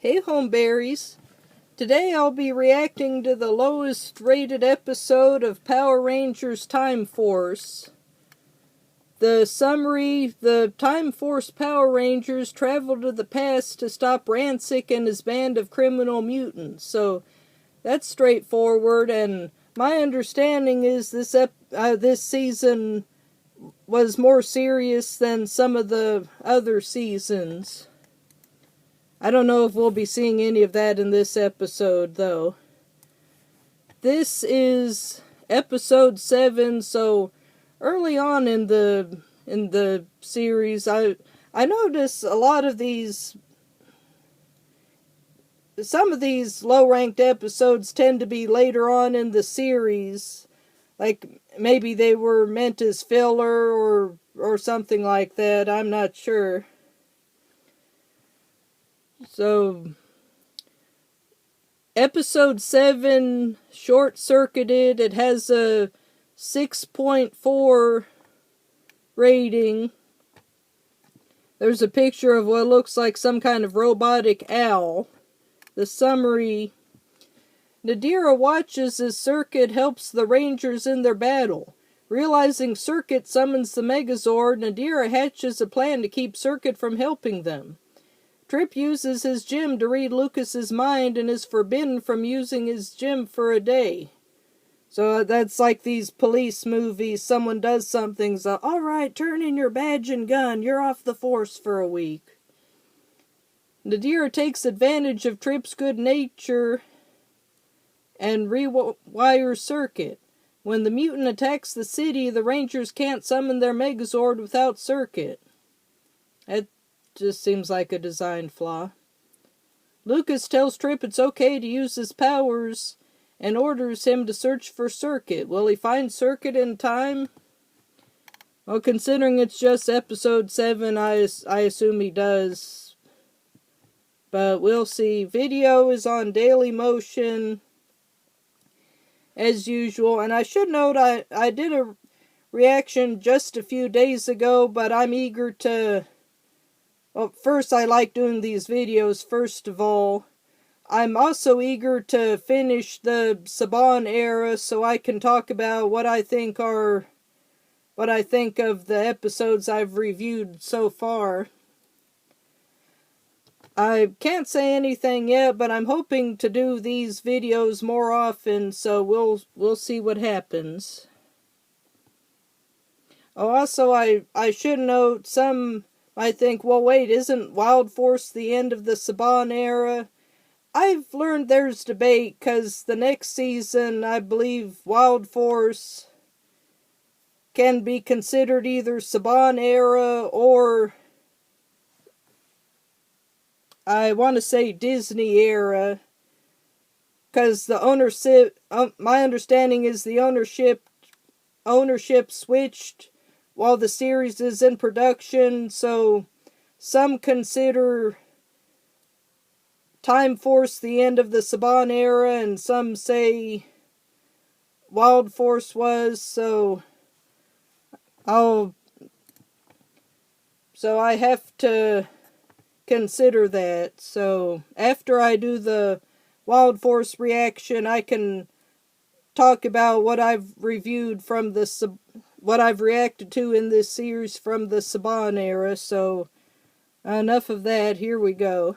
Hey Homeberries! Today I'll be reacting to the lowest rated episode of Power Rangers Time Force. The summary: the Time Force Power Rangers travel to the past to stop Rancic and his band of criminal mutants. So that's straightforward, and my understanding is this season was more serious than some of the other seasons. I don't know if we'll be seeing any of that in this episode, though. This is episode 7, so early on in the series, I notice a lot of some of these low-ranked episodes tend to be later on in the series. Like, maybe they were meant as filler or something like that, I'm not sure. So, episode 7, short-circuited. It has a 6.4 rating. There's a picture of what looks like some kind of robotic owl. The summary: Nadira watches as Circuit helps the Rangers in their battle. Realizing Circuit summons the Megazord, Nadira hatches a plan to keep Circuit from helping them. Trip uses his gem to read Lucas's mind and is forbidden from using his gem for a day. So that's like these police movies. Someone does something, so, alright, turn in your badge and gun. You're off the force for a week. Nadira takes advantage of Trip's good nature and rewires Circuit. When the mutant attacks the city, the Rangers can't summon their Megazord without Circuit. That just seems like a design flaw. Lucas tells Trip it's okay to use his powers and orders him to search for Circuit. Will he find Circuit in time? Well, considering it's just episode 7, I assume he does. But we'll see. Video is on Daily Motion, as usual. And I should note, I did a reaction just a few days ago, but I'm eager to... Well, first, I like doing these videos, first of all. I'm also eager to finish the Saban era so I can talk about what I think of the episodes I've reviewed so far. I can't say anything yet, but I'm hoping to do these videos more often, so we'll see what happens. Oh, also, I should note, some might think, well, wait, isn't Wild Force the end of the Saban era? I've learned there's debate, because the next season, I believe Wild Force can be considered either Saban era or, I want to say, Disney era, because the ownership, my understanding is the ownership switched while the series is in production, so some consider Time Force the end of the Saban era, and some say Wild Force was, so I have to consider that. So after I do the Wild Force reaction, I can talk about what I've reviewed from what I've reacted to in this series from the Saban era. So enough of that, here we go.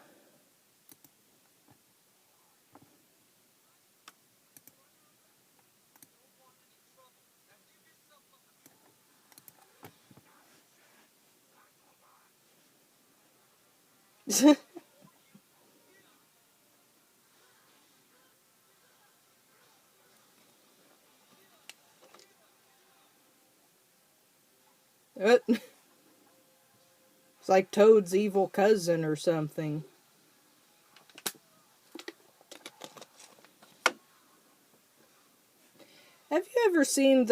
It's like Toad's evil cousin or something. Have you ever seen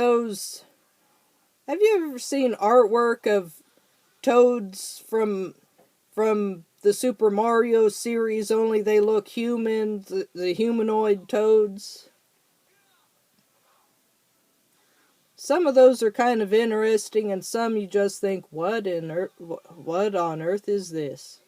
artwork of Toads from the Super Mario series, only they look human, the humanoid Toads? Some of those are kind of interesting, and some you just think, what on earth is this?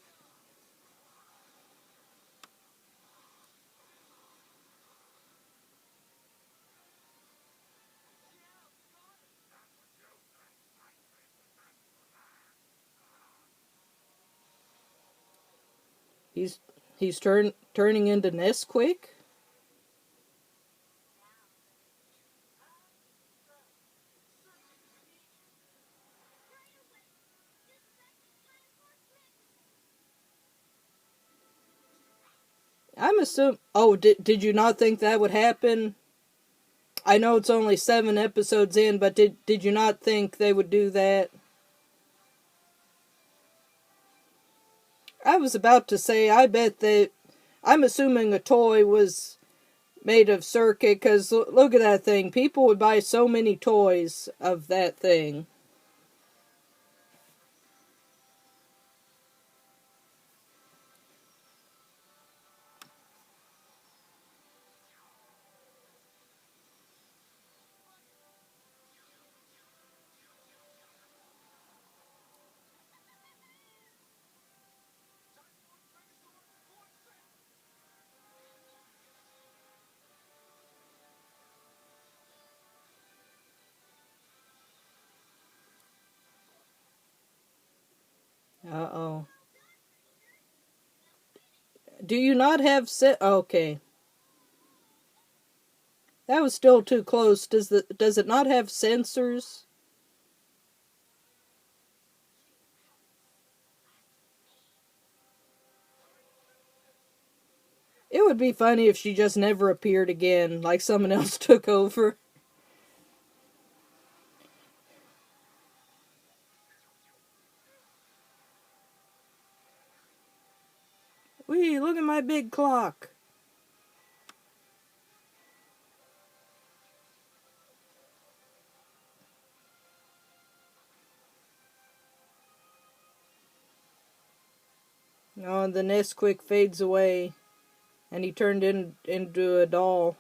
He's turning into Nesquik? I'm assuming... Oh, did you not think that would happen? I know it's only 7 episodes in, but did you not think they would do that? I was about to say, I bet that... I'm assuming a toy was made of circuit, because look at that thing. People would buy so many toys of that thing. Uh-oh. Do you not have Okay. That was still too close. Does it not have sensors? It would be funny if she just never appeared again, like someone else took over. Wee, look at my big clock. Oh, and the Nesquik fades away, and he turned into a doll.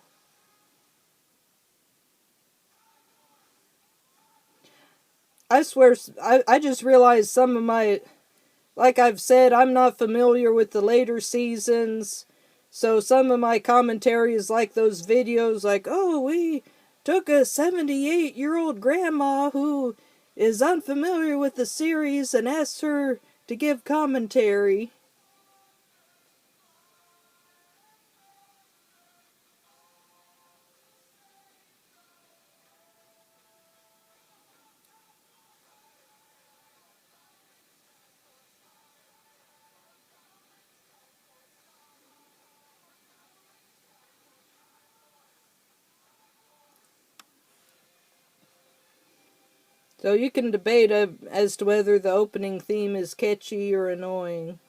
I swear, I just realized some of my... Like I've said, I'm not familiar with the later seasons, so some of my commentary is like those videos like, oh, we took a 78-year-old grandma who is unfamiliar with the series and asked her to give commentary. So you can debate as to whether the opening theme is catchy or annoying.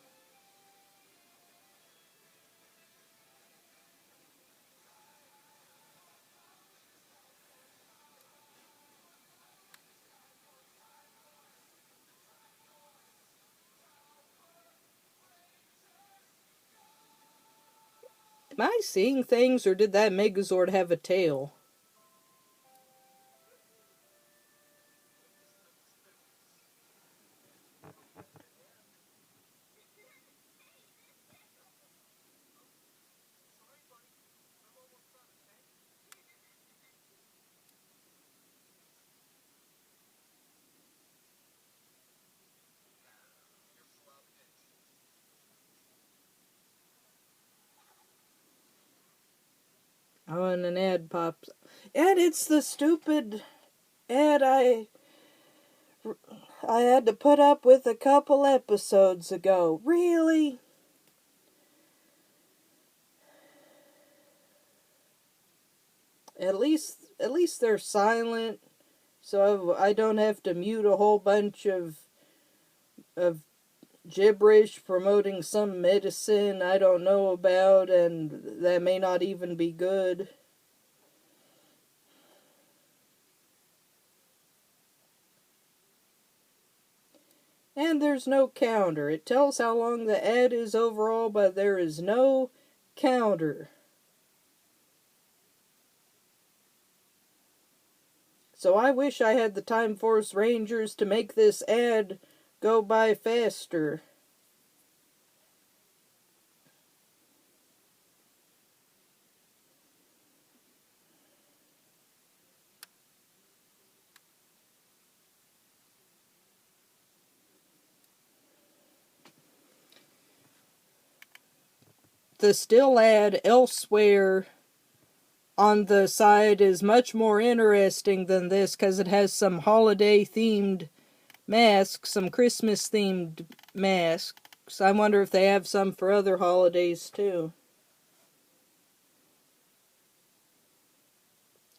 Am I seeing things, or did that Megazord have a tail? Oh, and an ad pops. And it's the stupid ad I had to put up with a couple episodes ago. Really? At least they're silent, so I don't have to mute a whole bunch of gibberish promoting some medicine I don't know about and that may not even be good. And there's no counter. It tells how long the ad is overall, but there is no counter. So I wish I had the Time Force Rangers to make this ad go by faster. the still ad elsewhere on the side is much more interesting than this because it has some holiday themed masks, some Christmas themed masks. I wonder if they have some for other holidays too.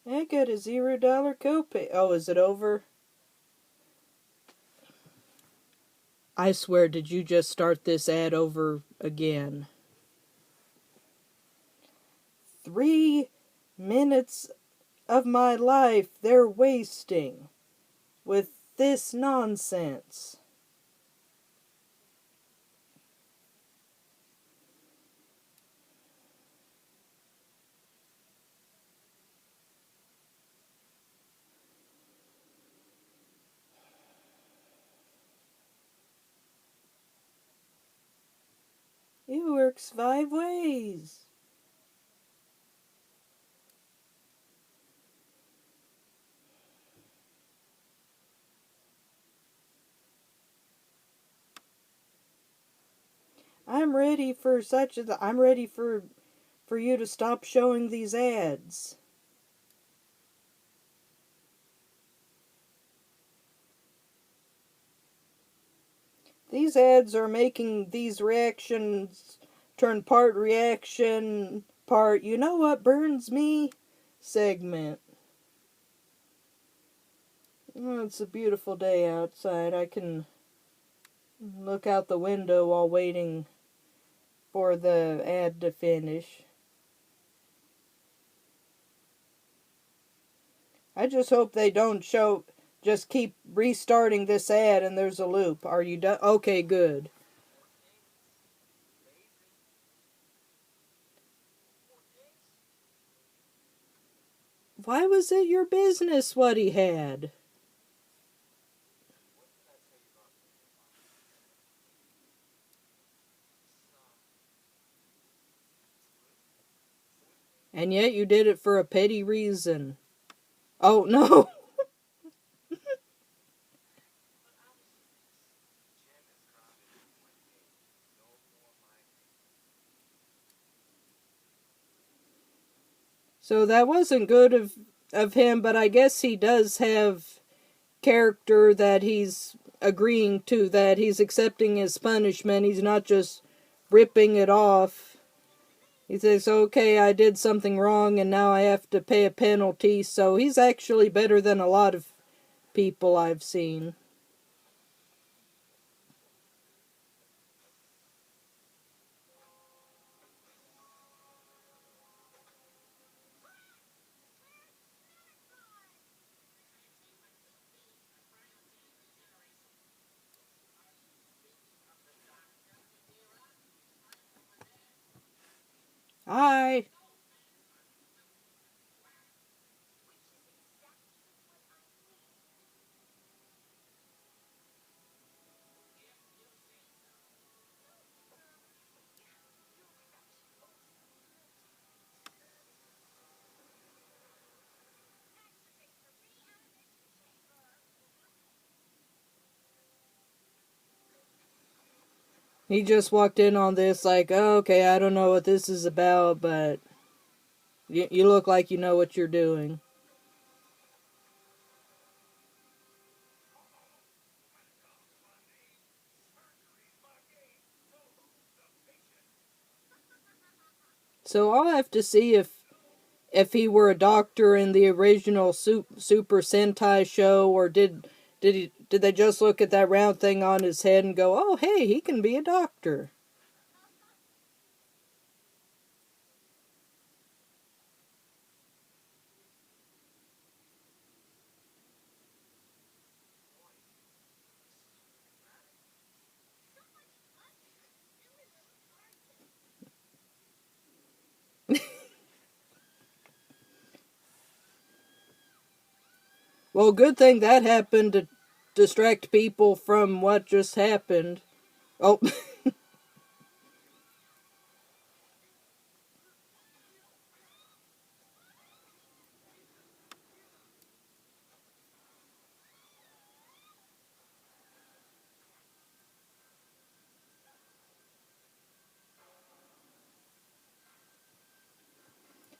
I got a $0 copay. Oh, is it over? I swear, did you just start this ad over again? 3 minutes of my life they're wasting with this nonsense. It works 5 ways. I'm ready for I'm ready for you to stop showing these ads. These ads are making these reactions turn part reaction, part you know what burns me segment. Oh, it's a beautiful day outside. I can look out the window while waiting for the ad to finish. I just hope they don't just keep restarting this ad and there's a loop. Are you done? Okay, good. Why was it your business what he had? And yet you did it for a petty reason. Oh, no. So that wasn't good of him, but I guess he does have character that he's agreeing to, that he's accepting his punishment. He's not just ripping it off. He says, okay, I did something wrong and now I have to pay a penalty. So he's actually better than a lot of people I've seen. Hi. He just walked in on this like, oh, okay, I don't know what this is about, but you look like you know what you're doing. So I'll have to see if he were a doctor in the original Super Sentai show, or did they just look at that round thing on his head and go, oh, hey, he can be a doctor. Well, good thing that happened to distract people from what just happened. Oh,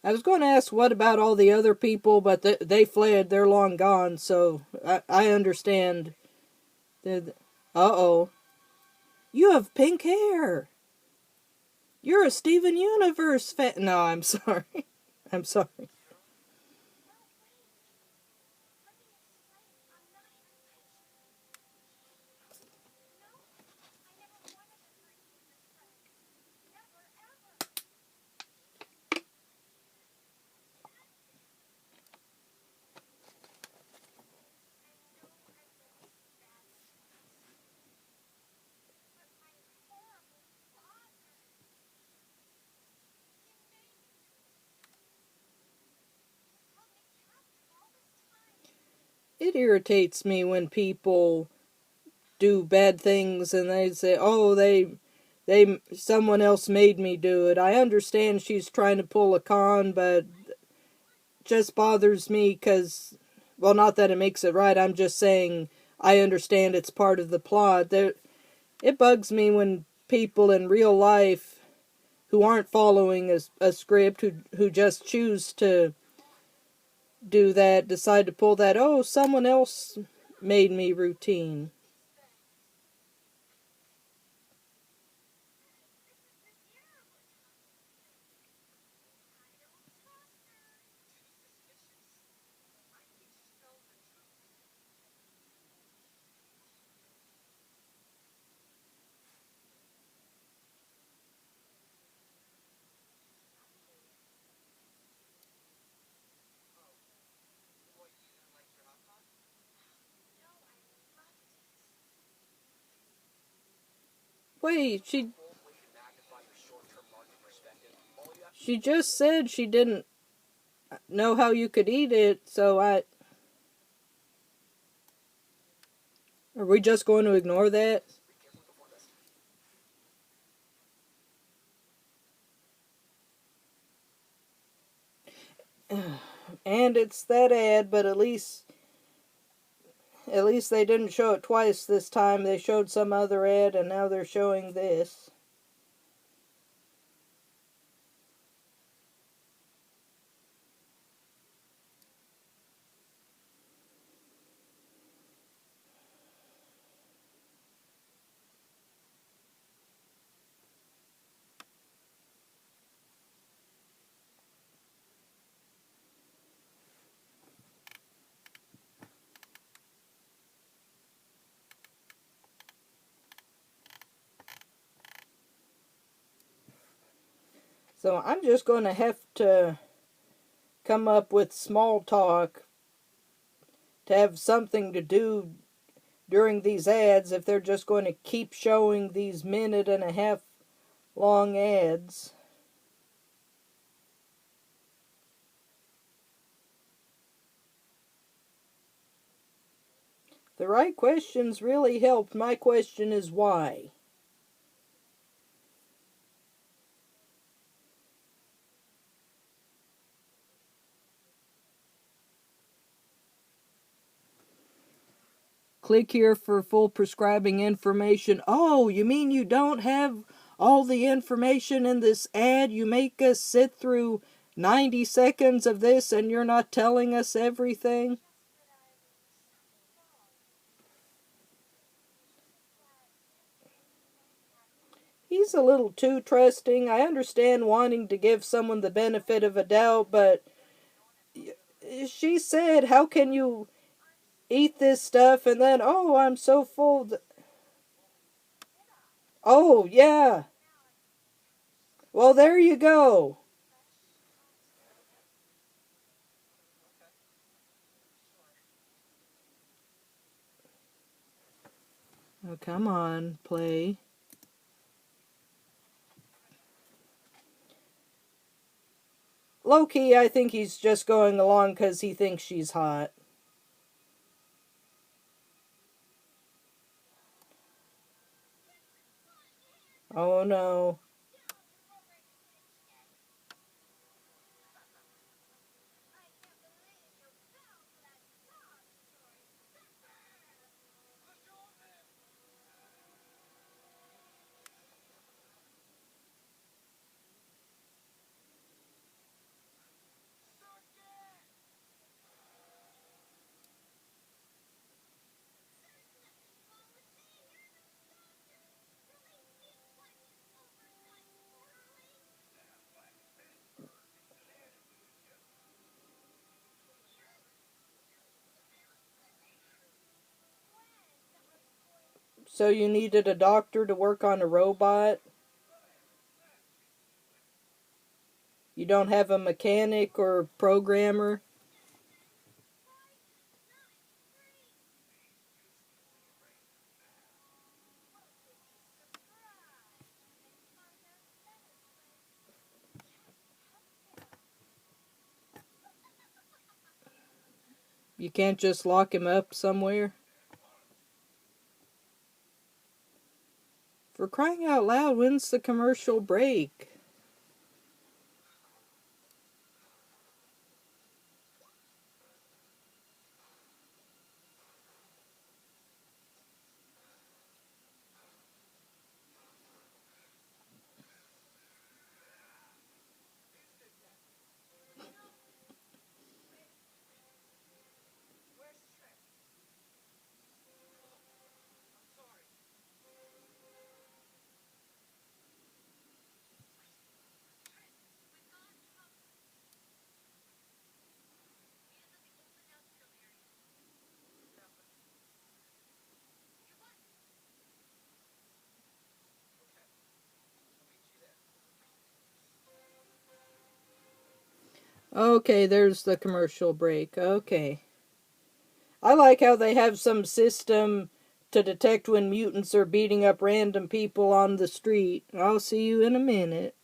I was going to ask what about all the other people, but they fled. They're long gone, so I understand. Uh-oh. You have pink hair. You're a Steven Universe fan. No, I'm sorry. I'm sorry. It irritates me when people do bad things and they say, "Oh, someone else made me do it." I understand she's trying to pull a con, but it just bothers me because, well, not that it makes it right. I'm just saying I understand it's part of the plot. It bugs me when people in real life who aren't following a script, who just choose to do that, decide to pull that, "Oh, someone else made me" routine. Wait, she just said she didn't know how you could eat it, so are we just going to ignore that? And it's that ad, but at least they didn't show it twice this time. They showed some other ad and now they're showing this. So I'm just going to have to come up with small talk to have something to do during these ads if they're just going to keep showing these minute and a half long ads. The right questions really helped. My question is why? Click here for full prescribing information. Oh, you mean you don't have all the information in this ad? You make us sit through 90 seconds of this and you're not telling us everything? He's a little too trusting. I understand wanting to give someone the benefit of a doubt, but she said, "How can you eat this stuff?" And then, "Oh, I'm so full." Oh, yeah. Well, there you go. Oh, come on, play. Low-key, I think he's just going along because he thinks she's hot. Oh, no. So you needed a doctor to work on a robot? You don't have a mechanic or programmer? You can't just lock him up somewhere? For crying out loud, when's the commercial break? Okay, there's the commercial break. Okay. I like how they have some system to detect when mutants are beating up random people on the street. I'll see you in a minute.